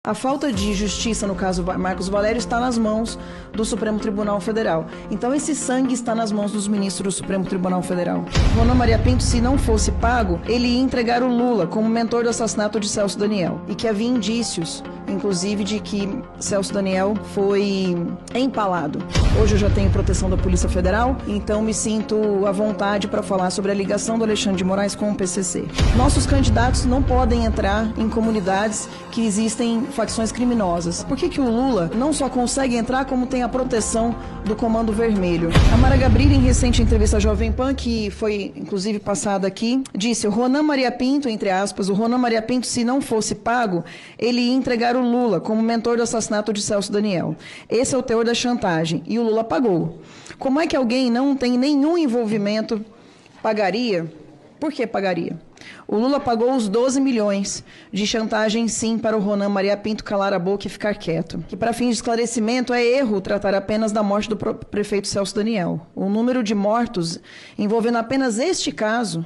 A falta de justiça, no caso Marcos Valério, está nas mãos do Supremo Tribunal Federal. Então esse sangue está nas mãos dos ministros do Supremo Tribunal Federal. Ronan Maria Pinto, se não fosse pago, ele ia entregar o Lula como mentor do assassinato de Celso Daniel. E que havia indícios, inclusive, de que Celso Daniel foi empalado. Hoje eu já tenho proteção da Polícia Federal, então me sinto à vontade para falar sobre a ligação do Alexandre de Moraes com o PCC. Nossos candidatos não podem entrar em comunidades que existem facções criminosas. Por que o Lula não só consegue entrar, como tem a proteção do Comando Vermelho? A Mara Gabrilli, em recente entrevista à Jovem Pan, que foi inclusive passada aqui, disse: o Ronan Maria Pinto, entre aspas, o Ronan Maria Pinto, se não fosse pago, ele ia entregar o Lula como mentor do assassinato de Celso Daniel. Esse é o teor da chantagem. E o Lula pagou. Como é que alguém não tem nenhum envolvimento pagaria? Por que pagaria? O Lula pagou os 12 milhões de chantagem, sim, para o Ronan Maria Pinto calar a boca e ficar quieto. Que, para fins de esclarecimento, é erro tratar apenas da morte do prefeito Celso Daniel. O número de mortos envolvendo apenas este caso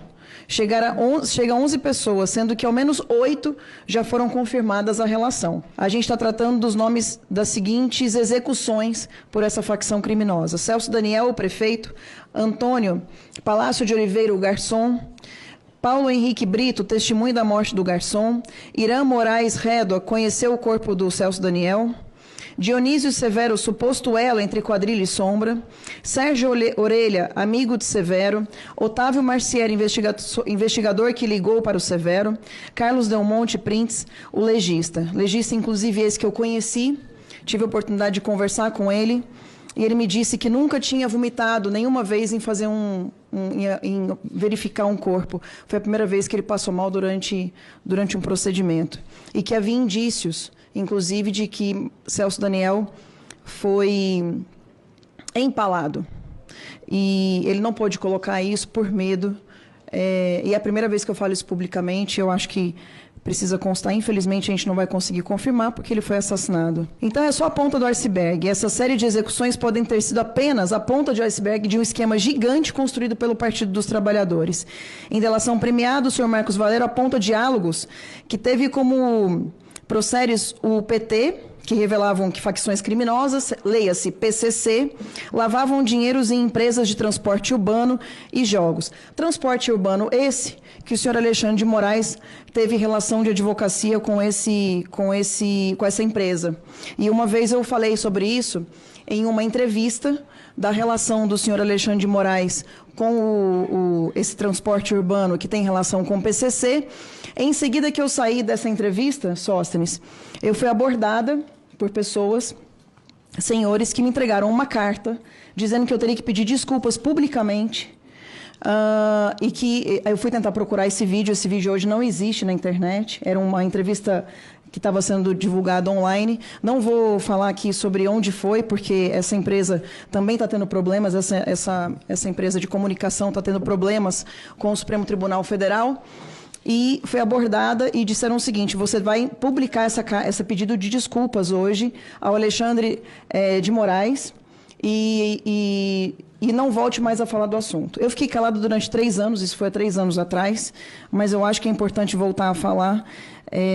chega a 11 pessoas, sendo que ao menos 8 já foram confirmadas a relação. A gente está tratando dos nomes das seguintes execuções por essa facção criminosa: Celso Daniel, o prefeito; Antônio Palácio de Oliveira, o garçom; Paulo Henrique Brito, testemunho da morte do garçom; Irã Moraes Rédoa, conheceu o corpo do Celso Daniel; Dionísio Severo, suposto elo entre quadrilha e sombra; Sérgio Orelha, amigo de Severo; Otávio Marcieri, investigador que ligou para o Severo; Carlos Del Monte Prints, o legista, inclusive esse que eu conheci, tive a oportunidade de conversar com ele, e ele me disse que nunca tinha vomitado nenhuma vez em fazer em verificar um corpo. Foi a primeira vez que ele passou mal durante um procedimento. E que havia indícios, inclusive, de que Celso Daniel foi empalado. E ele não pôde colocar isso por medo. E é a primeira vez que eu falo isso publicamente. Eu acho que precisa constar. Infelizmente, a gente não vai conseguir confirmar, porque ele foi assassinado. Então, é só a ponta do iceberg. Essa série de execuções podem ter sido apenas a ponta de iceberg de um esquema gigante construído pelo Partido dos Trabalhadores. Em delação premiada, o senhor Marcos Valério aponta diálogos que teve como prosséries o PT, que revelavam que facções criminosas, leia-se PCC, lavavam dinheiros em empresas de transporte urbano e jogos. Transporte urbano esse que o senhor Alexandre de Moraes teve relação de advocacia com essa empresa. E uma vez eu falei sobre isso em uma entrevista da relação do senhor Alexandre de Moraes com esse transporte urbano que tem relação com o PCC. Em seguida que eu saí dessa entrevista, Sóstenes, eu fui abordada por pessoas, senhores, que me entregaram uma carta dizendo que eu teria que pedir desculpas publicamente, e que eu fui tentar procurar esse vídeo hoje não existe na internet, era uma entrevista que estava sendo divulgada online. Não vou falar aqui sobre onde foi, porque essa empresa também está tendo problemas, essa empresa de comunicação está tendo problemas com o Supremo Tribunal Federal. E foi abordada e disseram o seguinte: você vai publicar esse pedido de desculpas hoje ao Alexandre de Moraes e não volte mais a falar do assunto. Eu fiquei calado durante 3 anos, isso foi há 3 anos atrás, mas eu acho que é importante voltar a falar,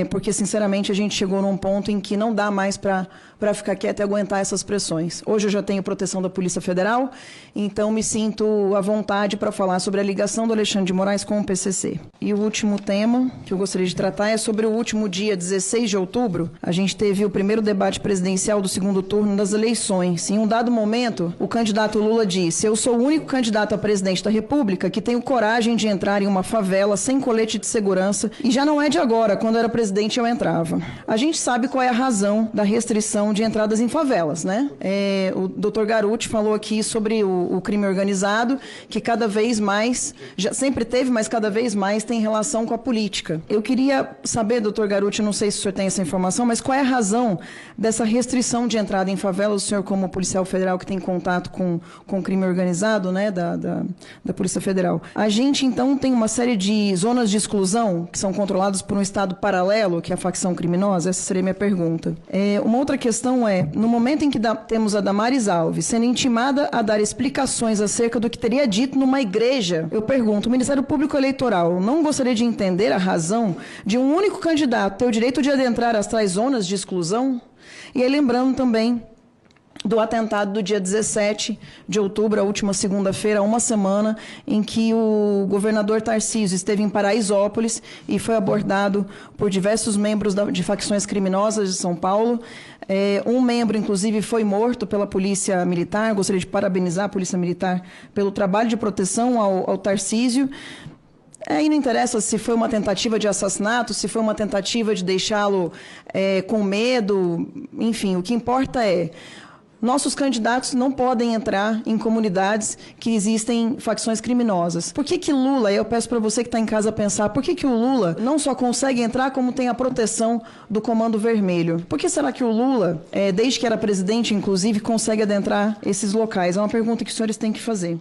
porque, sinceramente, a gente chegou num ponto em que não dá mais para ficar quieto e aguentar essas pressões. Hoje eu já tenho proteção da Polícia Federal, então me sinto à vontade para falar sobre a ligação do Alexandre de Moraes com o PCC. E o último tema que eu gostaria de tratar é sobre o último dia, 16 de outubro. A gente teve o primeiro debate presidencial do segundo turno das eleições. Em um dado momento, o candidato Lula disse: eu sou o único candidato a presidente da República que tenho coragem de entrar em uma favela sem colete de segurança, e já não é de agora, quando era presidente eu entrava. A gente sabe qual é a razão da restrição de entradas em favelas, né? O Dr. Garuti falou aqui sobre o crime organizado, que cada vez mais, já sempre teve, mas cada vez mais tem relação com a política. Eu queria saber, Dr. Garuti, não sei se o senhor tem essa informação, mas qual é a razão dessa restrição de entrada em favelas? O senhor, como policial federal que tem contato com o crime organizado, né, da Polícia Federal. A gente, então, tem uma série de zonas de exclusão que são controladas por um Estado paralelo paralelo, que é a facção criminosa? Essa seria a minha pergunta. Uma outra questão é, no momento em que temos a Damares Alves sendo intimada a dar explicações acerca do que teria dito numa igreja, eu pergunto, o Ministério Público Eleitoral não gostaria de entender a razão de um único candidato ter o direito de adentrar as tais zonas de exclusão? E aí lembrando também do atentado do dia 17 de outubro, a última segunda-feira, uma semana, em que o governador Tarcísio esteve em Paraisópolis e foi abordado por diversos membros de facções criminosas de São Paulo. Um membro, inclusive, foi morto pela Polícia Militar. Gostaria de parabenizar a Polícia Militar pelo trabalho de proteção ao Tarcísio. E não interessa se foi uma tentativa de assassinato, se foi uma tentativa de deixá-lo com medo, enfim, o que importa é nossos candidatos não podem entrar em comunidades que existem facções criminosas. Por que Lula, eu peço para você que está em casa pensar, por que o Lula não só consegue entrar, como tem a proteção do Comando Vermelho? Por que será que o Lula, desde que era presidente, inclusive, consegue adentrar esses locais? É uma pergunta que os senhores têm que fazer.